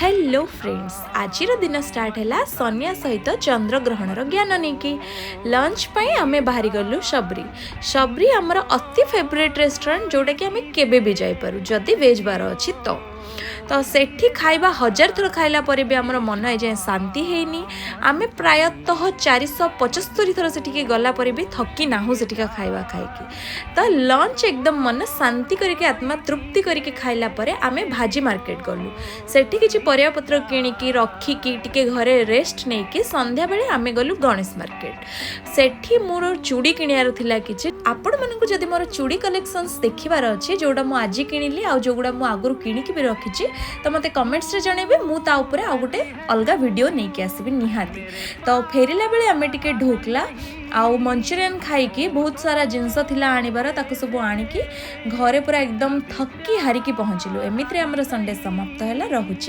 Hello friends आज दिन start है सोनिया सहित चंद्रग्रहण ज्ञान नहीं कि लंच पाई आमे बाहरी गलु शबरी शबरी आमर अति फेवरेट रेस्टोरेंट जोटा कि आमे केबे भी जाई पारू जदि वेज बार अच्छी तो सेठी खाइबा हजार थर खाइला पर भी आमर मन ए जाए शांति हैनी आमे प्रायतः 475 थर से गला पर भी थकी नाहू से खाइबा खाइकी तो लंच एकदम मन शांति करके आत्मा तृप्ति करके खाइला परे आमे भाजी मार्केट गलु सेठी किछि परिया पत्र किणिकी रखिकी टिके घरे रेस्ट नेकी संध्या बेले आमे गलु गणेश मार्केट सेठी मोर चूड़ी किणियार थिला किछि आपण मानकु जदि मोर चूड़ी कलेक्शंस देखिबार अछि जोडा मु आजि किणिली आ जोगुडा मु आगुरु किणिकी भी रखिछि तो मते कमेंट्स रे जणेबे मु ता ऊपर आ गोटे अलगा वीडियो नै के आसीबी निहाती तो फेरिला बेले आमे टिके ढोकला आउ मंचूरियन खाइकी बहुत सारा जिनस थिला आनिबार ताको सब आनिकी घरे पूरा एकदम थकी हारिकी पहुँचलु एमित्रे हमर संडे समाप्त हैला रहुछि।